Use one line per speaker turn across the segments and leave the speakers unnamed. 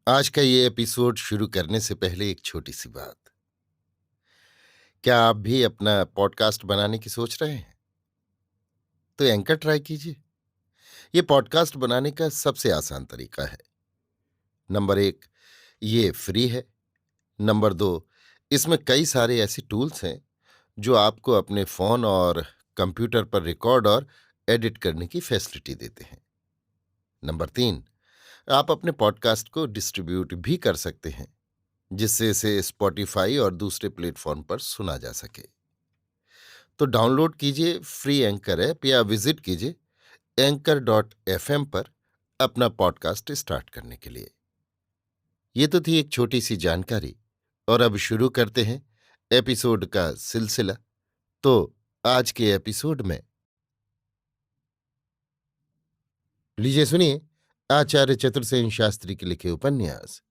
आज का ये एपिसोड शुरू करने से पहले एक छोटी सी बात। क्या आप भी अपना पॉडकास्ट बनाने की सोच रहे हैं? तो एंकर ट्राई कीजिए। ये पॉडकास्ट बनाने का सबसे आसान तरीका है। नंबर एक, ये फ्री है। नंबर दो, इसमें कई सारे ऐसे टूल्स हैं जो आपको अपने फोन और कंप्यूटर पर रिकॉर्ड और एडिट करने की फैसिलिटी देते हैं। नंबर तीन, आप अपने पॉडकास्ट को डिस्ट्रीब्यूट भी कर सकते हैं, जिससे इसे स्पॉटिफाई और दूसरे प्लेटफॉर्म पर सुना जा सके। तो डाउनलोड कीजिए फ्री एंकर ऐप या विजिट कीजिए anchor.fm पर अपना पॉडकास्ट स्टार्ट करने के लिए। ये तो थी एक छोटी सी जानकारी, और अब शुरू करते हैं एपिसोड का सिलसिला। तो आज के एपिसोड में लीजिए सुनिए आचार्य चतुर्सेन शास्त्री के लिखे उपन्यास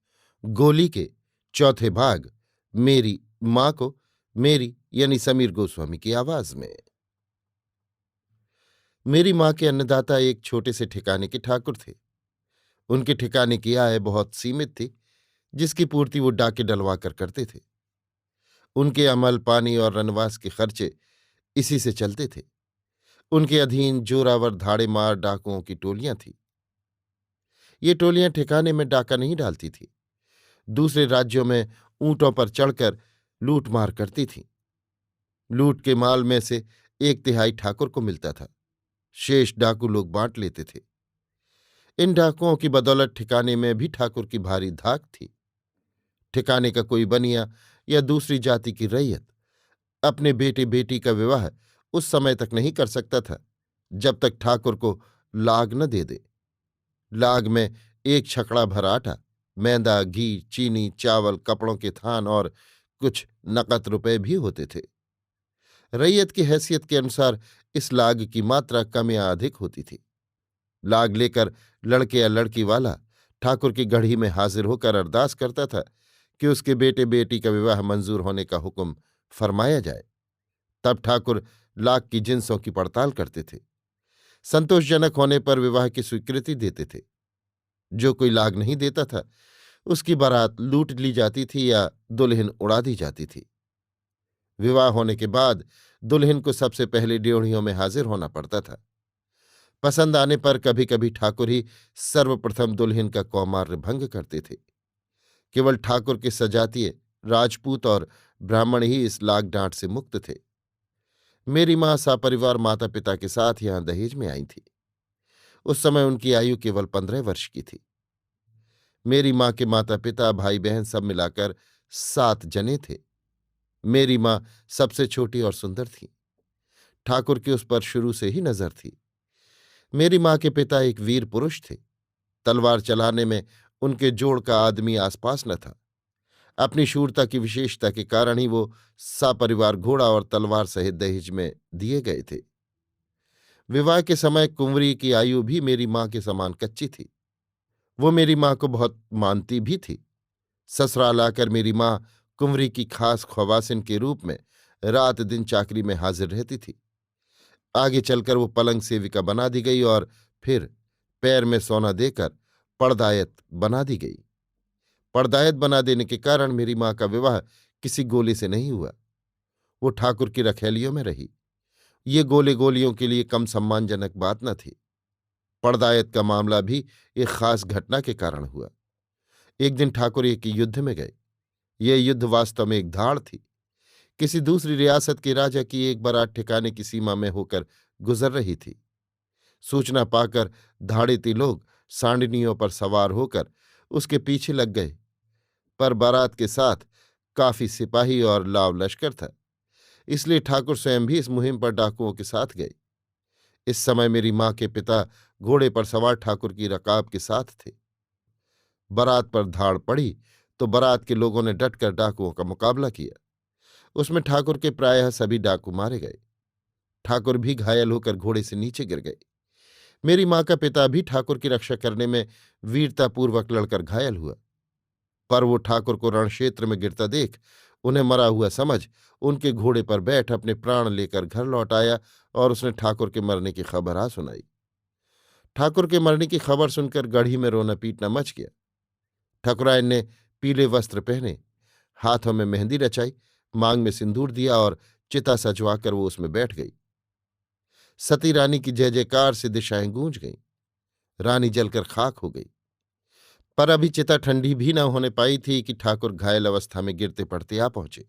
गोली के चौथे भाग, मेरी मां को, मेरी यानी समीर गोस्वामी की आवाज में। मेरी मां के अन्नदाता एक छोटे से ठिकाने के ठाकुर थे। उनके ठिकाने की आय बहुत सीमित थी, जिसकी पूर्ति वो डाके डलवा कर करते थे। उनके अमल, पानी और रनवास के खर्चे इसी से चलते थे। उनके अधीन जोरावर धाड़े मार डाकुओं की टोलियां थीं। ये टोलियां ठिकाने में डाका नहीं डालती थीं, दूसरे राज्यों में ऊंटों पर चढ़कर लूट मार करती थीं। लूट के माल में से एक तिहाई ठाकुर को मिलता था, शेष डाकू लोग बांट लेते थे। इन डाकुओं की बदौलत ठिकाने में भी ठाकुर की भारी धाक थी। ठिकाने का कोई बनिया या दूसरी जाति की रैयत अपने बेटे बेटी का विवाह उस समय तक नहीं कर सकता था जब तक ठाकुर को लाग न दे दे। लाग में एक छकड़ा भर आटा, मैदा, घी, चीनी, चावल, कपड़ों के थान और कुछ नकद रुपए भी होते थे। रैयत की हैसियत के अनुसार इस लाग की मात्रा कम या अधिक होती थी। लाग लेकर लड़के या लड़की वाला ठाकुर की गढ़ी में हाजिर होकर अरदास करता था कि उसके बेटे बेटी का विवाह मंजूर होने का हुक्म फरमाया जाए। तब ठाकुर लाग की जिन्सों की पड़ताल करते थे। संतोषजनक होने पर विवाह की स्वीकृति देते थे। जो कोई लाग नहीं देता था, उसकी बारात लूट ली जाती थी या दुल्हन उड़ा दी जाती थी। विवाह होने के बाद दुल्हन को सबसे पहले ड्योढ़ियों में हाजिर होना पड़ता था। पसंद आने पर कभी कभी ठाकुर ही सर्वप्रथम दुल्हन का कौमार्य भंग करते थे। केवल ठाकुर के सजातीय, राजपूत और ब्राह्मण ही इस लाग डांट से मुक्त थे। मेरी मां सपरिवार माता पिता के साथ यहां दहेज में आई थी। उस समय उनकी आयु केवल 15 वर्ष की थी। मेरी मां के माता पिता, भाई बहन सब मिलाकर 7 जने थे। मेरी मां सबसे छोटी और सुंदर थी। ठाकुर की उस पर शुरू से ही नजर थी। मेरी मां के पिता एक वीर पुरुष थे। तलवार चलाने में उनके जोड़ का आदमी आसपास न था। अपनी शूरता की विशेषता के कारण ही वो सपरिवार घोड़ा और तलवार सहित दहेज में दिए गए थे। विवाह के समय कुंवरी की आयु भी मेरी मां के समान कच्ची थी। वो मेरी मां को बहुत मानती भी थी। ससुराल आकर मेरी मां कुंवरी की खास ख्वासिन के रूप में रात दिन चाकरी में हाजिर रहती थी। आगे चलकर वो पलंग सेविका बना दी गई और फिर पैर में सोना देकर पड़दायत बना दी गई। पड़दायत बना देने के कारण मेरी मां का विवाह किसी गोले से नहीं हुआ। वो ठाकुर की रखैलियों में रही। ये गोले गोलियों के लिए कम सम्मानजनक बात न थी। पड़दायत का मामला भी एक खास घटना के कारण हुआ। एक दिन ठाकुर एक युद्ध में गए। यह युद्ध वास्तव में एक धाड़ थी। किसी दूसरी रियासत के राजा की एक बारात ठिकाने की सीमा में होकर गुजर रही थी। सूचना पाकर धाड़ेती लोग सांडनियों पर सवार होकर उसके पीछे लग गए, पर बारात के साथ काफी सिपाही और लाव लश्कर था। इसलिए ठाकुर स्वयं भी इस मुहिम पर डाकुओं के साथ गए। इस समय मेरी मां के पिता घोड़े पर सवार ठाकुर की रकाब के साथ थे। बारात पर धाड़ पड़ी तो बारात के लोगों ने डटकर डाकुओं का मुकाबला किया। उसमें ठाकुर के प्रायः सभी डाकू मारे गए। ठाकुर भी घायल होकर घोड़े से नीचे गिर गए। मेरी मां का पिता भी ठाकुर की रक्षा करने में वीरतापूर्वक लड़कर घायल हुआ, पर वो ठाकुर को रणक्षेत्र में गिरता देख उन्हें मरा हुआ समझ उनके घोड़े पर बैठ अपने प्राण लेकर घर लौट आया और उसने ठाकुर के मरने की खबर आ सुनाई। ठाकुर के मरने की खबर सुनकर गढ़ी में रोना पीटना मच गया। ठकुराइन ने पीले वस्त्र पहने, हाथों में मेहंदी रचाई, मांग में सिंदूर दिया और चिता सजवाकर वो उसमें बैठ गई। सती रानी की जय जयकार से दिशाएं गूंज गईं। रानी जलकर खाक हो गई। पर अभी चिता ठंडी भी न होने पाई थी कि ठाकुर घायल अवस्था में गिरते पड़ते आ पहुंचे।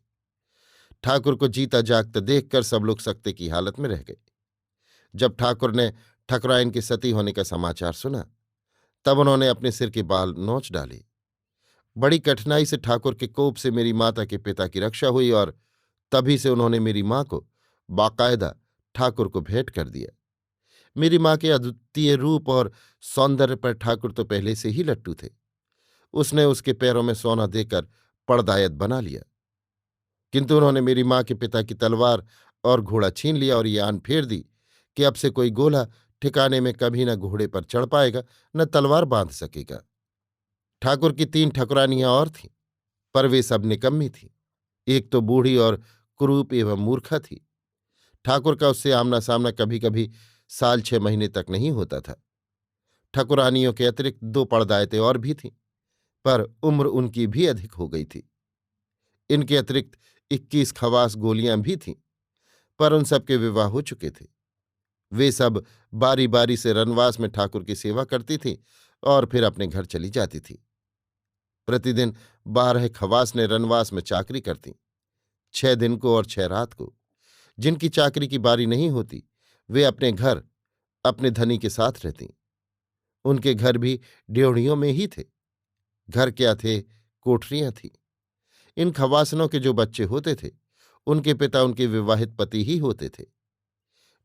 ठाकुर को जीता जागता देखकर सब लोग सकते की हालत में रह गए। जब ठाकुर ने ठकुराइन के सती होने का समाचार सुना, तब उन्होंने अपने सिर के बाल नोच डाले। बड़ी कठिनाई से ठाकुर के कोप से मेरी माता के पिता की रक्षा हुई और तभी से उन्होंने मेरी मां को बाकायदा ठाकुर को भेंट कर दिया। मेरी मां के अद्वितीय रूप और सौंदर्य पर ठाकुर तो पहले से ही लट्टू थे। उसने उसके पैरों में सोना देकर पड़दायत बना लिया, किंतु उन्होंने मेरी मां के पिता की तलवार और घोड़ा छीन लिया और ये आन फेर दी कि अब से कोई गोला ठिकाने में कभी न घोड़े पर चढ़ पाएगा न तलवार बांध सकेगा। ठाकुर की 3 ठकुरानियां और थीं, पर वे सब निकम्मी थीं। एक तो बूढ़ी और कुरूप एवं मूर्खा थी। ठाकुर का उससे आमना सामना कभी कभी साल 6 महीने तक नहीं होता था। ठकुरानियों के अतिरिक्त 2 पड़दायतें और भी थीं, पर उम्र उनकी भी अधिक हो गई थी। इनके अतिरिक्त 21 खवास गोलियां भी थीं, पर उन सबके विवाह हो चुके थे। वे सब बारी बारी से रनवास में ठाकुर की सेवा करती थीं और फिर अपने घर चली जाती थीं। प्रतिदिन 12 खवास ने रनवास में चाकरी करती, 6 दिन को और 6 रात को। जिनकी चाकरी की बारी नहीं होती, वे अपने घर अपने धनी के साथ रहतीं। उनके घर भी ड्योढ़ियों में ही थे। घर क्या थे, कोठरियां थीं। इन खवासनों के जो बच्चे होते थे, उनके पिता उनके विवाहित पति ही होते थे।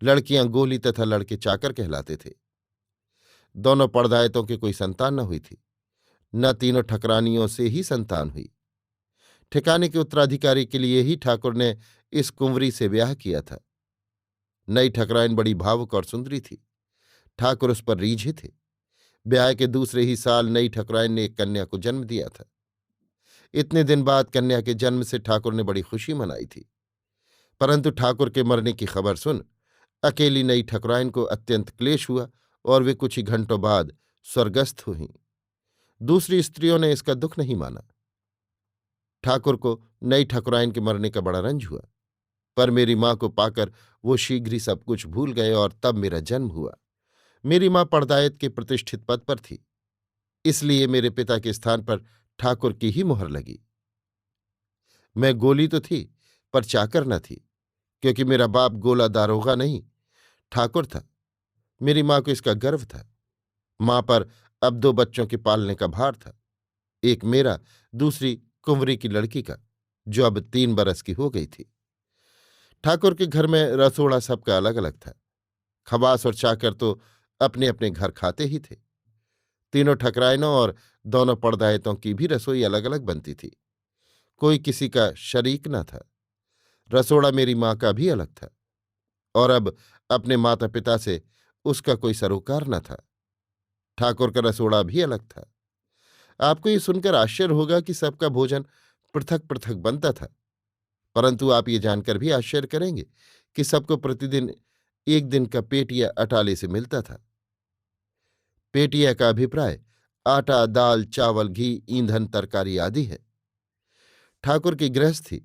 लड़कियां गोली तथा लड़के चाकर कहलाते थे। दोनों पड़दायतों की कोई संतान न हुई थी, न तीनों ठकरानियों से ही संतान हुई। ठिकाने के उत्तराधिकारी के लिए ही ठाकुर ने इस कुंवरी से ब्याह किया था। नई ठकराइन बड़ी भावुक और सुंदरी थी। ठाकुर उस पर रीझे थे। ब्याह के दूसरे ही साल नई ठकुराइन ने एक कन्या को जन्म दिया था। इतने दिन बाद कन्या के जन्म से ठाकुर ने बड़ी खुशी मनाई थी, परंतु ठाकुर के मरने की खबर सुन अकेली नई ठकुराइन को अत्यंत क्लेश हुआ और वे कुछ ही घंटों बाद स्वर्गस्थ हुईं। दूसरी स्त्रियों ने इसका दुख नहीं माना। ठाकुर को नई ठकुराइन के मरने का बड़ा रंज हुआ, पर मेरी मां को पाकर वो शीघ्र ही सब कुछ भूल गए और तब मेरा जन्म हुआ। मेरी मां पड़दायत के प्रतिष्ठित पद पर थी, इसलिए मेरे पिता के स्थान पर ठाकुर की ही मुहर लगी। मैं गोली तो थी, पर चाकर न थी, क्योंकि मेरा बाप गोला दारोगा नहीं, ठाकुर था। मेरी मां को इसका गर्व था। मां पर अब 2 बच्चों के पालने का भार था, एक मेरा, दूसरी कुंवरी की लड़की का, जो अब 3 बरस की हो गई थी। ठाकुर के घर में रसोड़ा सबका अलग अलग था। खवास और चाकर तो अपने अपने घर खाते ही थे। तीनों ठकराइनों और दोनों पड़दायतों की भी रसोई अलग अलग बनती थी। कोई किसी का शरीक न था। रसोड़ा मेरी मां का भी अलग था, और अब अपने माता पिता से उसका कोई सरोकार न था। ठाकुर का रसोड़ा भी अलग था। आपको ये सुनकर आश्चर्य होगा कि सबका भोजन पृथक पृथक बनता था, परंतु आप ये जानकर भी आश्चर्य करेंगे कि सबको प्रतिदिन 1 दिन का पेटिया अटाले से मिलता था। पेटिया का अभिप्राय आटा, दाल, चावल, घी, ईंधन, तरकारी आदि है। ठाकुर की गृहस्थी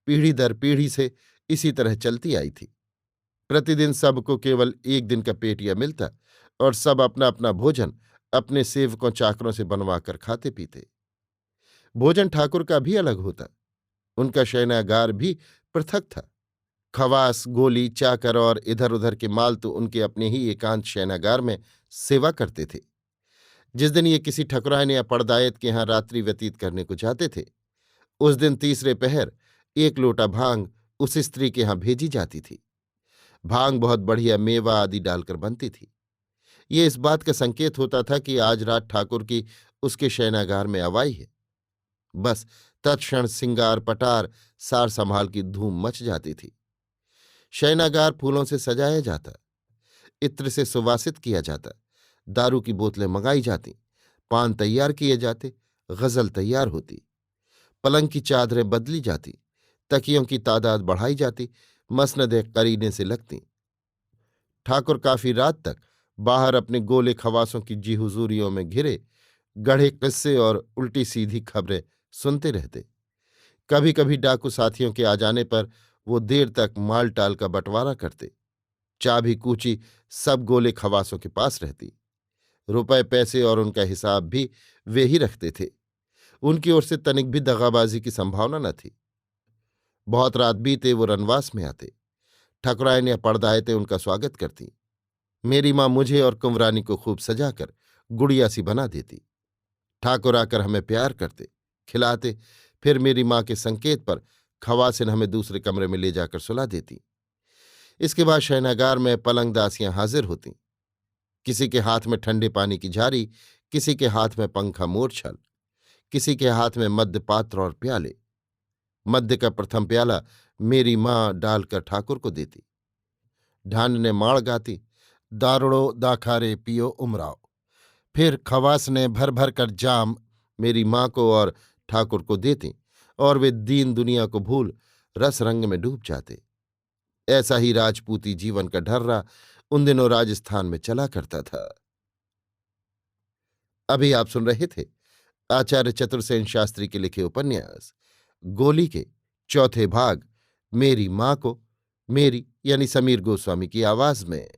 पीढ़ी दर पीढ़ी से इसी तरह चलती आई थी। प्रतिदिन सबको केवल 1 दिन का पेटिया मिलता और सब अपना अपना भोजन अपने सेवकों चाकरों से बनवाकर खाते पीते। भोजन ठाकुर का भी अलग होता। उनका शयनागार भी पृथक था। खवास, गोली, चाकर और इधर उधर के माल तो उनके अपने ही एकांत शयनागार में सेवा करते थे। जिस दिन ये किसी ठकुराइन या पड़दायत के यहाँ रात्रि व्यतीत करने को जाते थे, उस दिन तीसरे पहर 1 लोटा भांग उस स्त्री के यहाँ भेजी जाती थी। भांग बहुत बढ़िया मेवा आदि डालकर बनती थी। ये इस बात का संकेत होता था कि आज रात ठाकुर की उसके शयनागार में अवाई है। बस तत्क्षण सिंगार, पटार, सार संभाल की धूम मच जाती थी। शयनागार फूलों से सजाया जाता, इत्र से सुवासित किया जाता, दारू की बोतलें मंगाई जाती, पान तैयार किए जाते, गजल तैयार होती, पलंग की चादरें बदली जाती, तकियों की तादाद बढ़ाई जाती, मसनदें करीने से लगती। ठाकुर काफी रात तक बाहर अपने गोले खवासों की जी हुजूरियों में घिरे गढ़े किस्से और उल्टी सीधी खबरें सुनते रहते। कभी कभी डाकू साथियों के आ जाने पर वो देर तक माल टाल का बंटवारा करते। चाबी कूची सब गोले खवासों के पास रहती। रुपए पैसे और उनका हिसाब भी वे ही रखते थे। उनकी ओर से तनिक भी दगाबाजी की संभावना न थी। बहुत रात बीते वो रनवास में आते। ठकुरायन या पड़दायतें उनका स्वागत करती। मेरी माँ मुझे और कुंवरानी को खूब सजाकर गुड़िया सी बना देती। ठाकुर आकर हमें प्यार करते, खिलाते। फिर मेरी माँ के संकेत पर खवासिन हमें दूसरे कमरे में ले जाकर सुला देती। इसके बाद शयनागार में पलंग दासियां हाजिर होतीं। किसी के हाथ में ठंडे पानी की झारी, किसी के हाथ में पंखा मूर्छल, किसी के हाथ में मद्य पात्र और प्याले। मद्य का प्रथम प्याला मेरी माँ डालकर ठाकुर को देती। ढान ने माड़ गाती, दारुड़ो दाखारे पियो उमराव। फिर खवास ने भर भर कर जाम मेरी माँ को और ठाकुर को देती और वे दीन दुनिया को भूल रस रंग में डूब जाते। ऐसा ही राजपूती जीवन का ढर्रा उन दिनों राजस्थान में चला करता था। अभी आप सुन रहे थे आचार्य चतुर्सेन शास्त्री के लिखे उपन्यास गोली के चौथे भाग मेरी मां को, मेरी यानी समीर गोस्वामी की आवाज में।